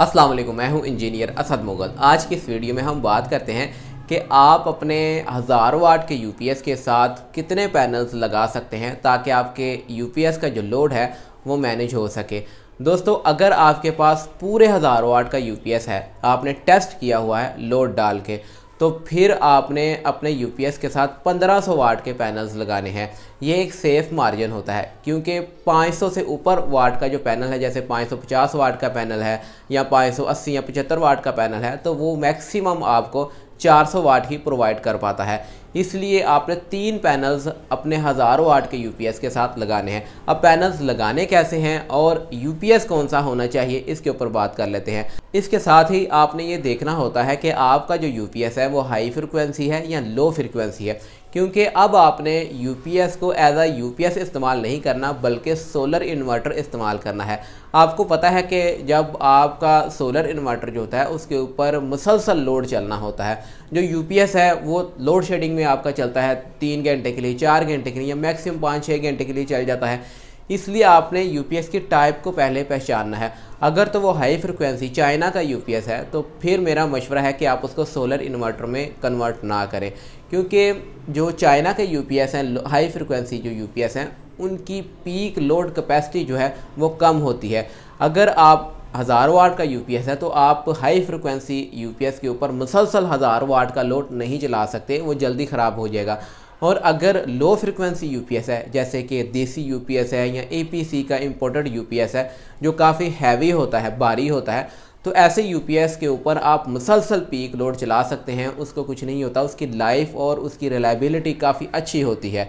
अस्सलाम वालेकुम, मैं हूं इंजीनियर असद मुगल। आज की इस वीडियो में हम बात करते हैं कि आप अपने 1000 वाट के यूपीएस के साथ कितने पैनल्स लगा सकते हैं ताकि आपके यूपीएस का जो लोड है वो मैनेज हो सके। दोस्तों, अगर आपके पास पूरे 1000 वाट का यूपीएस है, आपने टेस्ट किया हुआ है लोड डाल के, तो फिर आपने अपने यूपीएस के साथ 1500 वाट के पैनल्स लगाने हैं। ये एक सेफ़ मार्जिन होता है, क्योंकि 500 से ऊपर वाट का जो पैनल है, जैसे 550 वाट का पैनल है या 580 या 75 वाट का पैनल है, तो वो मैक्सिमम आपको 400 वाट ही प्रोवाइड कर पाता है। इसलिए आपने 3 पैनल्स अपने 1000 वाट के यूपीएस के साथ लगाने हैं। अब पैनल्स लगाने कैसे हैं और यूपीएस कौन सा होना चाहिए, इसके ऊपर बात कर लेते हैं। इसके साथ ही आपने ये देखना होता है कि आपका जो यूपीएस है वो हाई फ्रिक्वेंसी है या लो फ्रिक्वेंसी है, क्योंकि अब आपने यूपीएस को एज आ यूपीएस इस्तेमाल नहीं करना बल्कि सोलर इन्वर्टर इस्तेमाल करना है। आपको पता है कि जब आपका सोलर इन्वर्टर जो होता है उसके ऊपर मुसलसल लोड चलना होता है। जो यूपीएस है वो लोड शेडिंग में आपका चलता है 3 घंटे के लिए, 4 घंटे के लिए या मैक्सिमम 5-6 घंटे के लिए चल जाता है। इसलिए आपने यूपीएस की टाइप को पहले पहचानना है। अगर तो वो हाई फ्रिक्वेंसी चाइना का यूपीएस है तो फिर मेरा मशवरा है कि आप उसको सोलर इन्वर्टर में कन्वर्ट ना करें, क्योंकि जो चाइना के यूपीएस हैं, हाई फ्रिक्वेंसी जो यूपीएस हैं, उनकी पीक लोड कैपेसिटी जो है वो कम होती है। अगर आप 1000 वाट का यूपीएस है तो आप हाई फ्रिक्वेंसी यूपीएस के ऊपर मुसलसल 1000 वाट का लोड नहीं चला सकते, वो जल्दी ख़राब हो जाएगा। और अगर लो फ्रिक्वेंसी यूपीएस है, जैसे कि देसी यूपीएस है या एपीसी का इंपोर्टेड यूपीएस है जो काफ़ी हैवी होता है, भारी होता है, तो ऐसे यूपीएस के ऊपर आप मुसलसल पीक लोड चला सकते हैं। उसको कुछ नहीं होता, उसकी लाइफ और उसकी रिलायबिलिटी काफ़ी अच्छी होती है।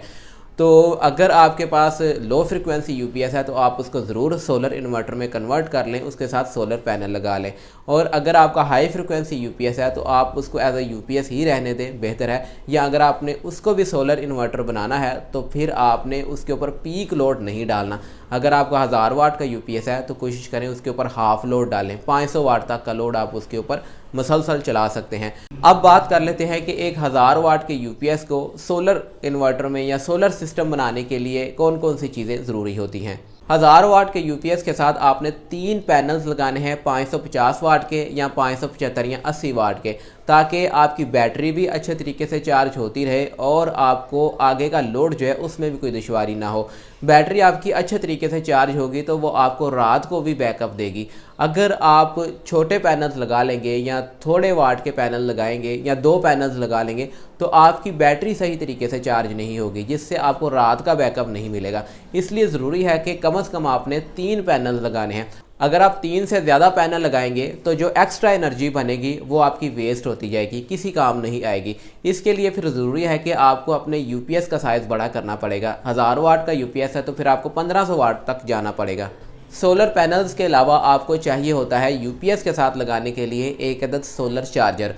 तो अगर आपके पास लो फ्रिक्वेंसी यूपीएस है तो आप उसको ज़रूर सोलर इन्वर्टर में कन्वर्ट कर लें, उसके साथ सोलर पैनल लगा लें। और अगर आपका हाई फ्रिक्वेंसी यूपीएस है तो आप उसको एज अ यूपीएस ही रहने दें, बेहतर है। या अगर आपने उसको भी सोलर इन्वर्टर बनाना है तो फिर आपने उसके ऊपर पीक लोड नहीं डालना। अगर आपका 1000 वाट का यूपीएस है तो कोशिश करें उसके ऊपर हाफ लोड डालें, 500 वाट तक का लोड आप उसके ऊपर मुसलसल चला सकते हैं। अब बात कर लेते हैं कि एक 1000 वाट के यूपीएस को सोलर इन्वर्टर में या सोलर सिस्टम बनाने के लिए कौन कौन सी चीज़ें ज़रूरी होती हैं। 1000 वाट के यूपीएस के साथ आपने 3 पैनल्स लगाने हैं, 550 वाट के या 575 या 80 वाट के, ताकि आपकी बैटरी भी अच्छे तरीके से चार्ज होती रहे और आपको आगे का लोड जो है उसमें भी कोई दुश्वारी ना हो। बैटरी आपकी अच्छे तरीके से चार्ज होगी तो वो आपको रात को भी बैकअप देगी। अगर आप छोटे पैनल्स लगा लेंगे या थोड़े वाट के पैनल लगाएंगे या 2 पैनल्स लगा लेंगे तो आपकी बैटरी सही तरीके से चार्ज नहीं होगी, जिससे आपको रात का बैकअप नहीं मिलेगा। इसलिए ज़रूरी है कि कम से कम आपने 3 पैनल्स लगाने हैं। अगर आप 3 से ज़्यादा पैनल लगाएंगे तो जो एक्स्ट्रा एनर्जी बनेगी वो आपकी वेस्ट होती जाएगी, किसी काम नहीं आएगी। इसके लिए फिर ज़रूरी है कि आपको अपने यूपीएस का साइज़ बड़ा करना पड़ेगा। 1000 वाट का यूपीएस है तो फिर आपको 1500 वाट तक जाना पड़ेगा। सोलर पैनल्स के अलावा आपको चाहिए होता है यूपीएस के साथ लगाने के लिए एक अदद सोलर चार्जर,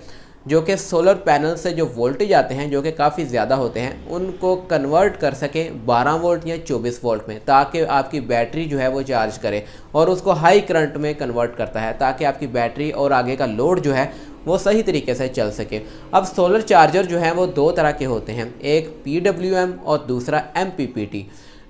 जो कि सोलर पैनल से जो वोल्टेज आते हैं, जो कि काफ़ी ज़्यादा होते हैं, उनको कन्वर्ट कर सकें 12 वोल्ट या 24 वोल्ट में, ताकि आपकी बैटरी जो है वो चार्ज करे। और उसको हाई करंट में कन्वर्ट करता है ताकि आपकी बैटरी और आगे का लोड जो है वो सही तरीके से चल सके। अब सोलर चार्जर जो हैं वो 2 तरह के होते हैं, एक PWM और दूसरा MPPT।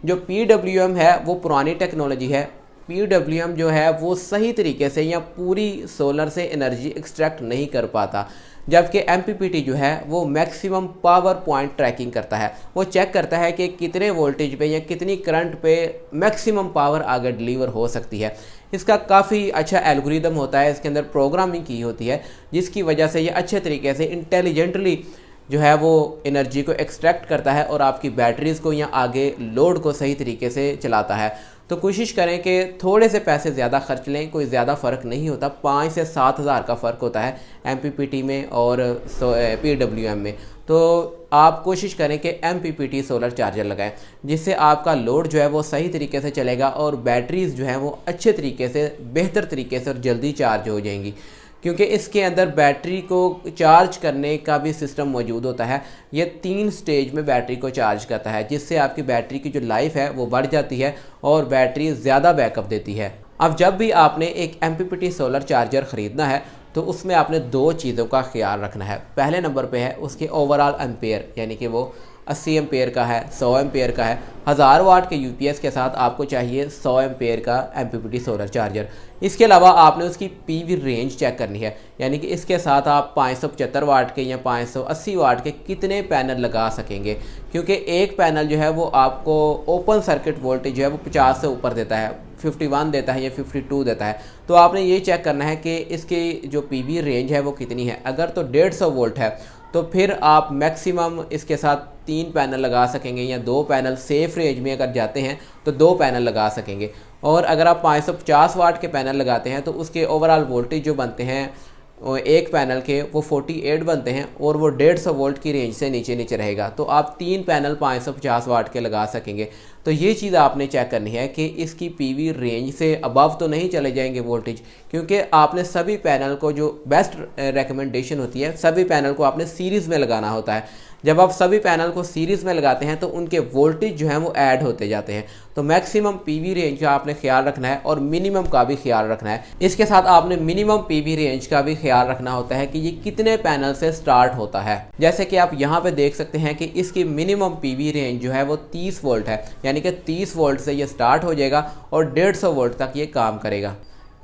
जो PWM है वो पुरानी टेक्नोलॉजी है। PWM जो है वो सही तरीके से या पूरी सोलर से एनर्जी एक्सट्रैक्ट नहीं कर पाता, जबकि MPPT जो है वो मैक्सिमम पावर पॉइंट ट्रैकिंग करता है। वो चेक करता है कि कितने वोल्टेज पे या कितनी करंट पे मैक्सिमम पावर आगे डिलीवर हो सकती है। इसका काफ़ी अच्छा एल्गोरिदम होता है, इसके अंदर प्रोग्रामिंग की होती है, जिसकी वजह से ये अच्छे तरीके से इंटेलिजेंटली जो है वो एनर्जी को एक्सट्रैक्ट करता है और आपकी बैटरीज़ को या आगे लोड को सही तरीके से चलाता है। तो कोशिश करें कि थोड़े से पैसे ज़्यादा खर्च लें, कोई ज़्यादा फ़र्क नहीं होता, 5 से 7 हज़ार का फ़र्क होता है MPPT में और PWM में। तो आप कोशिश करें कि MPPT सोलर चार्जर लगाएं, जिससे आपका लोड जो है वो सही तरीके से चलेगा और बैटरीज़ जो हैं वो अच्छे तरीके से, बेहतर तरीके से और जल्दी चार्ज हो जाएंगी, क्योंकि इसके अंदर बैटरी को चार्ज करने का भी सिस्टम मौजूद होता है। ये 3 स्टेज में बैटरी को चार्ज करता है, जिससे आपकी बैटरी की जो लाइफ है वो बढ़ जाती है और बैटरी ज़्यादा बैकअप देती है। अब जब भी आपने एक MPPT सोलर चार्जर ख़रीदना है तो उसमें आपने 2 चीज़ों का ख्याल रखना है। पहले नंबर पे है उसके ओवरऑल एम्पेयर, यानी कि वो 80 एम्पेयर का है, 100 एम्पेयर का है। 1000 वाट के यूपीएस के साथ आपको चाहिए 100 एम्पेयर का एमपीपीटी सोलर चार्जर। इसके अलावा आपने उसकी पीवी रेंज चेक करनी है, यानी कि इसके साथ आप 575 वाट के या 580 वाट के कितने पैनल लगा सकेंगे, क्योंकि एक पैनल जो है वो आपको ओपन सर्किट वोल्टेज जो है वो 50 से ऊपर देता है, 51 देता है या 52 देता है। तो आपने ये चेक करना है कि इसकी जो पीवी रेंज है वो कितनी है। अगर तो 150 वोल्ट है तो फिर आप मैक्सिमम इसके साथ 3 पैनल लगा सकेंगे, या 2 पैनल सेफ रेंज में अगर जाते हैं तो 2 पैनल लगा सकेंगे। और अगर आप 550 वाट के पैनल लगाते हैं तो उसके ओवरऑल वोल्टेज जो बनते हैं एक पैनल के वो 48 बनते हैं, और वो 150 वोल्ट की रेंज से नीचे रहेगा। तो आप 3 पैनल 550 वाट के लगा सकेंगे। तो ये चीज़ आपने चेक करनी है कि इसकी पीवी रेंज से अबव तो नहीं चले जाएंगे वोल्टेज, क्योंकि आपने सभी पैनल को, जो बेस्ट रिकमेंडेशन होती है, सभी पैनल को आपने सीरीज़ में लगाना होता है। जब आप सभी पैनल को सीरीज़ में लगाते हैं तो उनके वोल्टेज जो हैं वो ऐड होते जाते हैं। तो मैक्सिमम पीवी रेंज का आपने ख्याल रखना है और मिनिमम का भी ख्याल रखना है। इसके साथ आपने मिनिमम पीवी रेंज का भी ख्याल रखना होता है कि ये कितने पैनल से स्टार्ट होता है। जैसे कि आप यहाँ पे देख सकते हैं कि इसकी मिनिमम पीवी रेंज जो है वो 30 वोल्ट है, यानी कि 30 वोल्ट से ये स्टार्ट हो जाएगा और 150 वोल्ट तक ये काम करेगा।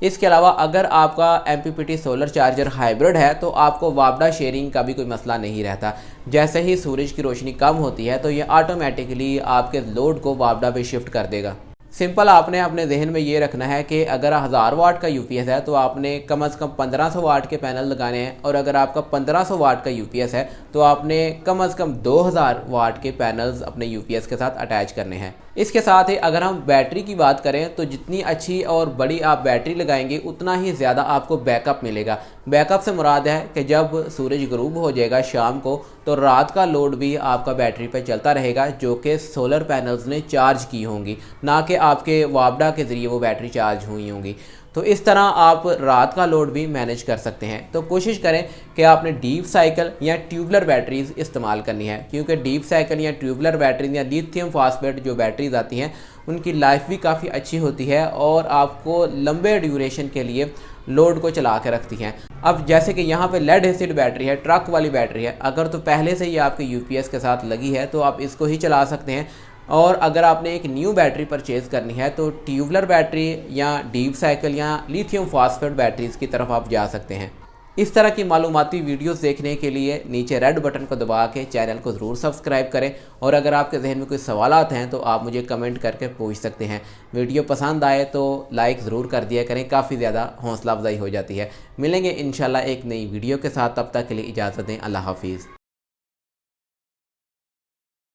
इसके अलावा अगर आपका एमपीपीटी सोलर चार्जर हाइब्रिड है तो आपको वापडा शेयरिंग का भी कोई मसला नहीं रहता। जैसे ही सूरज की रोशनी कम होती है तो ये ऑटोमेटिकली आपके लोड को वापडा पे शिफ्ट कर देगा। सिंपल आपने अपने जहन में ये रखना है कि अगर 1000 वाट का यूपीएस है तो आपने कम से कम 1500 वाट के पैनल लगाने हैं, और अगर आपका 1500 वाट का यूपीएस है तो आपने कम से कम 2000 वाट के पैनल्स अपने यूपीएस के साथ अटैच करने हैं। इसके साथ ही अगर हम बैटरी की बात करें तो जितनी अच्छी और बड़ी आप बैटरी लगाएंगे उतना ही ज़्यादा आपको बैकअप मिलेगा। बैकअप से मुराद है कि जब सूरज गुरूब हो जाएगा शाम को तो रात का लोड भी आपका बैटरी पर चलता रहेगा, जो कि सोलर पैनल्स ने चार्ज की होंगी, ना कि आपके वापडा के ज़रिए वो बैटरी चार्ज हुई होंगी। तो इस तरह आप रात का लोड भी मैनेज कर सकते हैं। तो कोशिश करें कि आपने डीप साइकिल या ट्यूबलर बैटरीज इस्तेमाल करनी है, क्योंकि डीप साइकिल या ट्यूबलर बैटरीज या लिथियम फॉस्फेट जो बैटरीज आती हैं उनकी लाइफ भी काफ़ी अच्छी होती है और आपको लंबे ड्यूरेशन के लिए लोड को चला के रखती हैं। अब जैसे कि यहाँ पे लेड एसिड बैटरी है, ट्रक वाली बैटरी है, अगर तो पहले से ही आपके यूपीएस के साथ लगी है तो आप इसको ही चला सकते हैं। और अगर आपने एक न्यू बैटरी परचेज़ करनी है तो ट्यूबलर बैटरी या डीप साइकिल या लिथियम फॉस्फेट बैटरीज़ की तरफ आप जा सकते हैं। इस तरह की मालूमाती वीडियोस देखने के लिए नीचे रेड बटन को दबा के चैनल को ज़रूर सब्सक्राइब करें, और अगर आपके जहन में कोई सवालात हैं तो आप मुझे कमेंट करके पूछ सकते हैं। वीडियो पसंद आए तो लाइक ज़रूर कर दिया करें, काफ़ी ज़्यादा हौसला अफजाई हो जाती है। मिलेंगे इंशाल्लाह एक नई वीडियो के साथ, तब तक के लिए इजाज़त दें। अल्लाह हाफिज़।